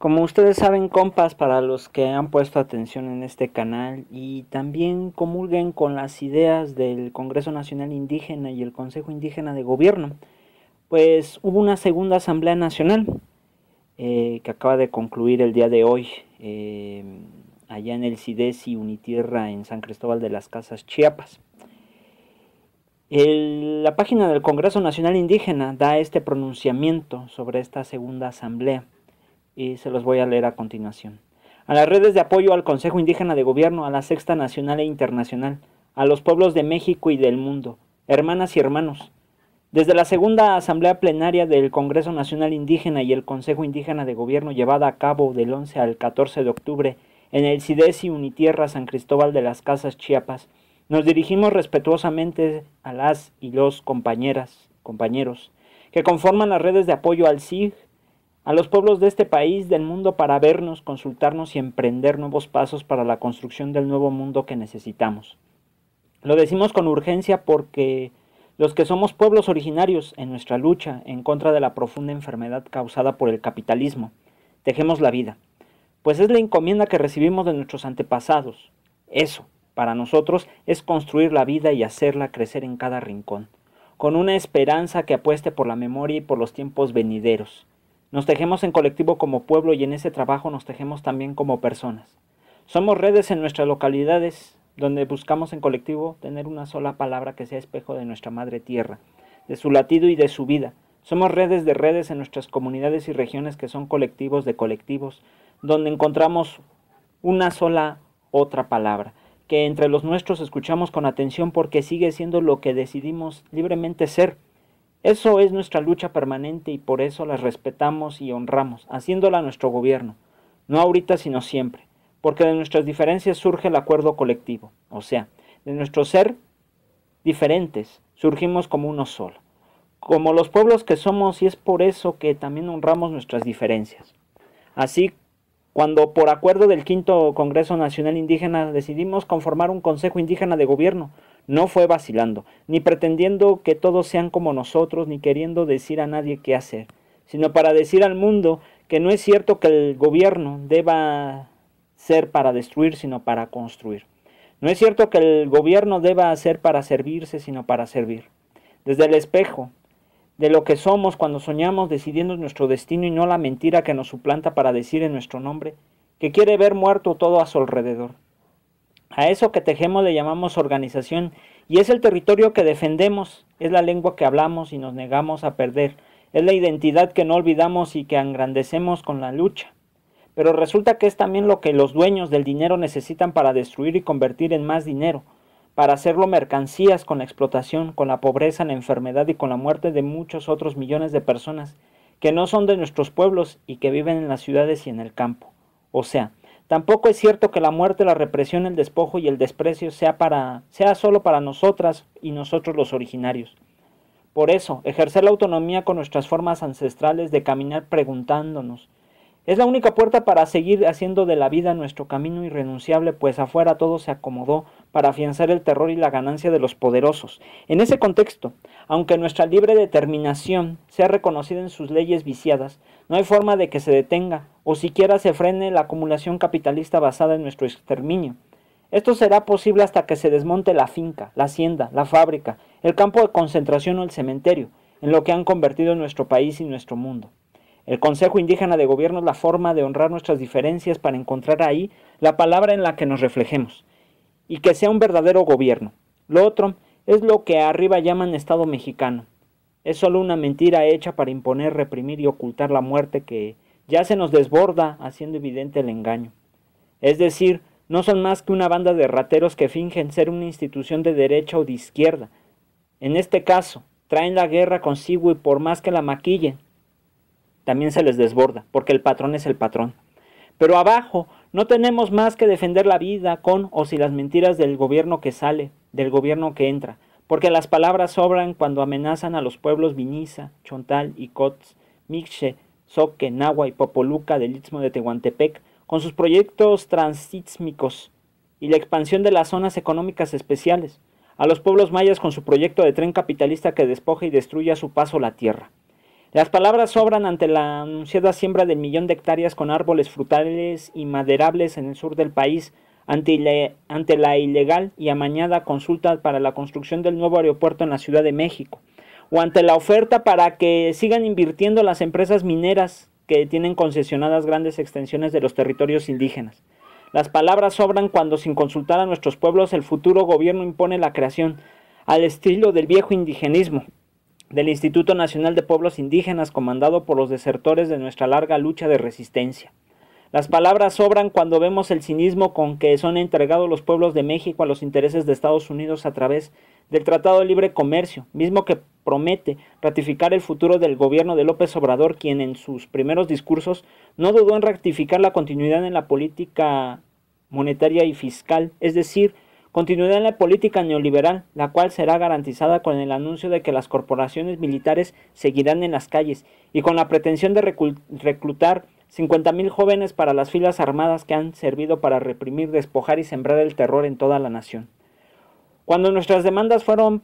Como ustedes saben, compas, para los que han puesto atención en este canal y también comulguen con las ideas del Congreso Nacional Indígena y el Consejo Indígena de Gobierno, pues hubo una segunda Asamblea Nacional que acaba de concluir el día de hoy allá en el CIDESI Unitierra en San Cristóbal de las Casas, Chiapas. La página del Congreso Nacional Indígena da este pronunciamiento sobre esta segunda asamblea y se los voy a leer a continuación. A las redes de apoyo al Consejo Indígena de Gobierno, a la Sexta Nacional e Internacional, a los pueblos de México y del mundo, hermanas y hermanos, desde la segunda asamblea plenaria del Congreso Nacional Indígena y el Consejo Indígena de Gobierno llevada a cabo del 11 al 14 de octubre en el CIDESI Unitierra San Cristóbal de las Casas, Chiapas, nos dirigimos respetuosamente a las y los compañeros que conforman las redes de apoyo al CIG, a los pueblos de este país, del mundo, para vernos, consultarnos y emprender nuevos pasos para la construcción del nuevo mundo que necesitamos. Lo decimos con urgencia porque los que somos pueblos originarios en nuestra lucha en contra de la profunda enfermedad causada por el capitalismo, tejemos la vida, pues es la encomienda que recibimos de nuestros antepasados. Eso, para nosotros, es construir la vida y hacerla crecer en cada rincón, con una esperanza que apueste por la memoria y por los tiempos venideros. Nos tejemos en colectivo como pueblo y en ese trabajo nos tejemos también como personas. Somos redes en nuestras localidades donde buscamos en colectivo tener una sola palabra que sea espejo de nuestra madre tierra, de su latido y de su vida. Somos redes de redes en nuestras comunidades y regiones que son colectivos de colectivos, donde encontramos una sola otra palabra, que entre los nuestros escuchamos con atención porque sigue siendo lo que decidimos libremente ser. Eso es nuestra lucha permanente y por eso las respetamos y honramos, haciéndola nuestro gobierno, no ahorita sino siempre, porque de nuestras diferencias surge el acuerdo colectivo, o sea, de nuestro ser diferentes surgimos como uno solo, como los pueblos que somos, y es por eso que también honramos nuestras diferencias. Así, cuando por acuerdo del Quinto Congreso Nacional Indígena decidimos conformar un Consejo Indígena de Gobierno, no fue vacilando, ni pretendiendo que todos sean como nosotros, ni queriendo decir a nadie qué hacer, sino para decir al mundo que no es cierto que el gobierno deba ser para destruir, sino para construir. No es cierto que el gobierno deba ser para servirse, sino para servir. Desde el espejo de lo que somos cuando soñamos decidiendo nuestro destino y no la mentira que nos suplanta para decir en nuestro nombre que quiere ver muerto todo a su alrededor. A eso que tejemos le llamamos organización y es el territorio que defendemos, es la lengua que hablamos y nos negamos a perder, es la identidad que no olvidamos y que engrandecemos con la lucha. Pero resulta que es también lo que los dueños del dinero necesitan para destruir y convertir en más dinero, para hacerlo mercancías con la explotación, con la pobreza, la enfermedad y con la muerte de muchos otros millones de personas que no son de nuestros pueblos y que viven en las ciudades y en el campo. O sea, tampoco es cierto que la muerte, la represión, el despojo y el desprecio sea solo para nosotras y nosotros los originarios. Por eso, ejercer la autonomía con nuestras formas ancestrales de caminar preguntándonos, es la única puerta para seguir haciendo de la vida nuestro camino irrenunciable, pues afuera todo se acomodó para afianzar el terror y la ganancia de los poderosos. En ese contexto, aunque nuestra libre determinación sea reconocida en sus leyes viciadas, no hay forma de que se detenga o siquiera se frene la acumulación capitalista basada en nuestro exterminio. Esto será posible hasta que se desmonte la finca, la hacienda, la fábrica, el campo de concentración o el cementerio, en lo que han convertido nuestro país y nuestro mundo. El Consejo Indígena de Gobierno es la forma de honrar nuestras diferencias para encontrar ahí la palabra en la que nos reflejemos y que sea un verdadero gobierno. Lo otro es lo que arriba llaman Estado mexicano. Es solo una mentira hecha para imponer, reprimir y ocultar la muerte que ya se nos desborda haciendo evidente el engaño. Es decir, no son más que una banda de rateros que fingen ser una institución de derecha o de izquierda. En este caso, traen la guerra consigo y por más que la maquillen, también se les desborda, porque el patrón es el patrón. Pero abajo no tenemos más que defender la vida con o sin las mentiras del gobierno que sale, del gobierno que entra, porque las palabras sobran cuando amenazan a los pueblos Viniza, Chontal, Icots, Mixche, Soque, Nahua y Popoluca del Istmo de Tehuantepec, con sus proyectos transísmicos y la expansión de las zonas económicas especiales, a los pueblos mayas con su proyecto de tren capitalista que despoja y destruye a su paso la tierra. Las palabras sobran ante la anunciada siembra del 1.000.000 de hectáreas con árboles frutales y maderables en el sur del país, ante la ilegal y amañada consulta para la construcción del nuevo aeropuerto en la Ciudad de México, o ante la oferta para que sigan invirtiendo las empresas mineras que tienen concesionadas grandes extensiones de los territorios indígenas. Las palabras sobran cuando, sin consultar a nuestros pueblos, el futuro gobierno impone la creación, al estilo del viejo indigenismo, del Instituto Nacional de Pueblos Indígenas, comandado por los desertores de nuestra larga lucha de resistencia. Las palabras sobran cuando vemos el cinismo con que son entregados los pueblos de México a los intereses de Estados Unidos a través del Tratado de Libre Comercio, mismo que promete ratificar el futuro del gobierno de López Obrador, quien en sus primeros discursos no dudó en ratificar la continuidad en la política monetaria y fiscal, es decir, continuidad en la política neoliberal, la cual será garantizada con el anuncio de que las corporaciones militares seguirán en las calles y con la pretensión de reclutar 50,000 jóvenes para las filas armadas que han servido para reprimir, despojar y sembrar el terror en toda la nación. Cuando nuestras demandas fueron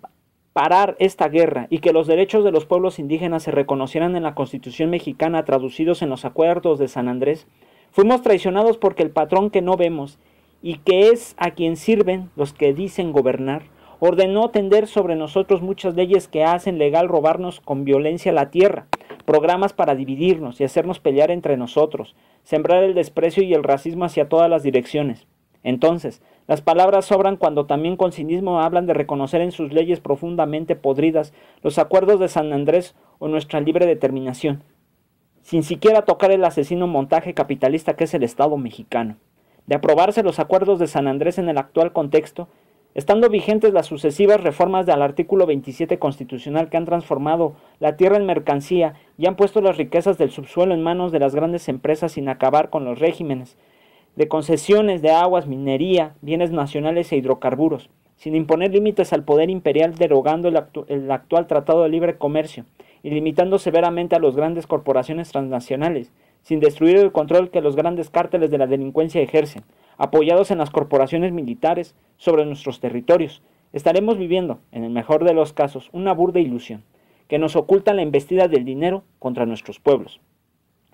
parar esta guerra y que los derechos de los pueblos indígenas se reconocieran en la Constitución mexicana traducidos en los acuerdos de San Andrés, fuimos traicionados porque el patrón que no vemos y que es a quien sirven los que dicen gobernar, ordenó tender sobre nosotros muchas leyes que hacen legal robarnos con violencia la tierra, programas para dividirnos y hacernos pelear entre nosotros, sembrar el desprecio y el racismo hacia todas las direcciones. Entonces, las palabras sobran cuando también con cinismo hablan de reconocer en sus leyes profundamente podridas los acuerdos de San Andrés o nuestra libre determinación, sin siquiera tocar el asesino montaje capitalista que es el Estado mexicano. De aprobarse los acuerdos de San Andrés en el actual contexto, estando vigentes las sucesivas reformas del artículo 27 constitucional que han transformado la tierra en mercancía y han puesto las riquezas del subsuelo en manos de las grandes empresas sin acabar con los regímenes de concesiones de aguas, minería, bienes nacionales e hidrocarburos, sin imponer límites al poder imperial, derogando el actual Tratado de Libre Comercio y limitando severamente a las grandes corporaciones transnacionales, sin destruir el control que los grandes cárteles de la delincuencia ejercen, apoyados en las corporaciones militares sobre nuestros territorios, estaremos viviendo, en el mejor de los casos, una burda ilusión, que nos oculta la embestida del dinero contra nuestros pueblos.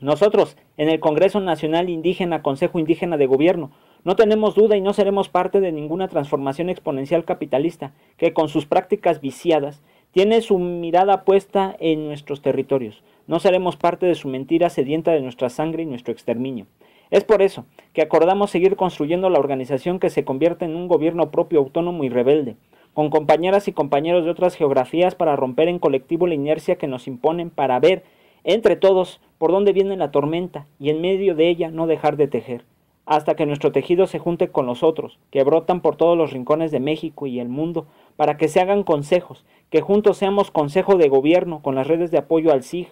Nosotros, en el Congreso Nacional Indígena, Consejo Indígena de Gobierno, no tenemos duda y no seremos parte de ninguna transformación exponencial capitalista que con sus prácticas viciadas tiene su mirada puesta en nuestros territorios. No seremos parte de su mentira sedienta de nuestra sangre y nuestro exterminio. Es por eso que acordamos seguir construyendo la organización que se convierte en un gobierno propio, autónomo y rebelde, con compañeras y compañeros de otras geografías para romper en colectivo la inercia que nos imponen, para ver entre todos por dónde viene la tormenta y en medio de ella no dejar de tejer, hasta que nuestro tejido se junte con los otros, que brotan por todos los rincones de México y el mundo, para que se hagan consejos, que juntos seamos consejo de gobierno con las redes de apoyo al SIG,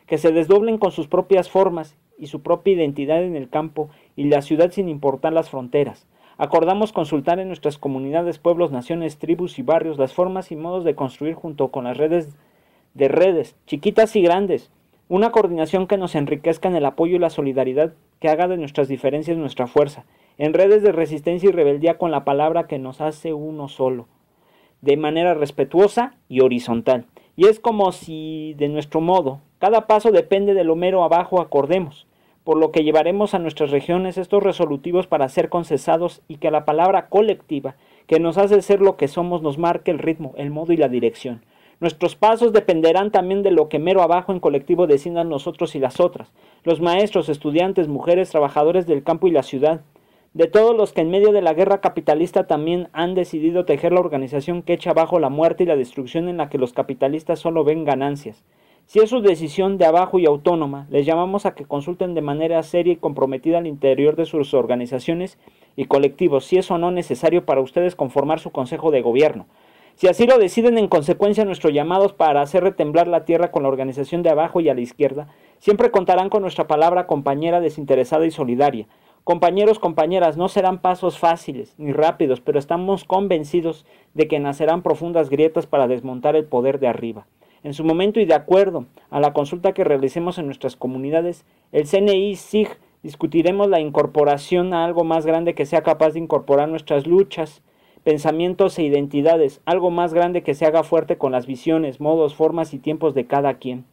que se desdoblen con sus propias formas y su propia identidad en el campo y la ciudad sin importar las fronteras. Acordamos consultar en nuestras comunidades, pueblos, naciones, tribus y barrios las formas y modos de construir junto con las redes, chiquitas y grandes, una coordinación que nos enriquezca en el apoyo y la solidaridad, que haga de nuestras diferencias nuestra fuerza, en redes de resistencia y rebeldía con la palabra que nos hace uno solo, de manera respetuosa y horizontal. Y es como si, de nuestro modo, cada paso depende de lo mero abajo acordemos, por lo que llevaremos a nuestras regiones estos resolutivos para ser concesados y que la palabra colectiva, que nos hace ser lo que somos, nos marque el ritmo, el modo y la dirección. Nuestros pasos dependerán también de lo que mero abajo en colectivo decidan nosotros y las otras, los maestros, estudiantes, mujeres, trabajadores del campo y la ciudad, de todos los que en medio de la guerra capitalista también han decidido tejer la organización que echa abajo la muerte y la destrucción en la que los capitalistas solo ven ganancias. Si es su decisión de abajo y autónoma, les llamamos a que consulten de manera seria y comprometida al interior de sus organizaciones y colectivos si es o no necesario para ustedes conformar su consejo de gobierno. Si así lo deciden, en consecuencia nuestros llamados para hacer retemblar la tierra con la organización de abajo y a la izquierda, siempre contarán con nuestra palabra compañera, desinteresada y solidaria. Compañeros, compañeras, no serán pasos fáciles ni rápidos, pero estamos convencidos de que nacerán profundas grietas para desmontar el poder de arriba. En su momento y de acuerdo a la consulta que realicemos en nuestras comunidades, el CNI-SIG discutiremos la incorporación a algo más grande que sea capaz de incorporar nuestras luchas, pensamientos e identidades, algo más grande que se haga fuerte con las visiones, modos, formas y tiempos de cada quien.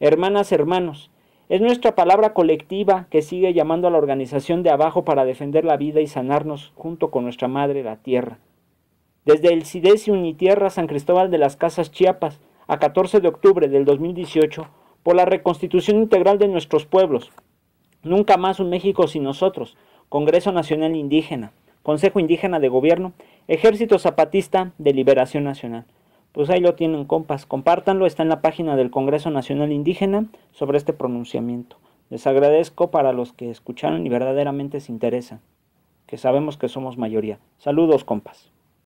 Hermanas, hermanos, es nuestra palabra colectiva que sigue llamando a la organización de abajo para defender la vida y sanarnos junto con nuestra madre, la tierra. Desde el CIDES Unitierra San Cristóbal de las Casas, Chiapas, a 14 de octubre del 2018, por la reconstitución integral de nuestros pueblos. Nunca más un México sin nosotros. Congreso Nacional Indígena, Consejo Indígena de Gobierno, Ejército Zapatista de Liberación Nacional. Pues ahí lo tienen, compas, compártanlo, está en la página del Congreso Nacional Indígena sobre este pronunciamiento. Les agradezco para los que escucharon y verdaderamente se interesan, que sabemos que somos mayoría. Saludos, compas.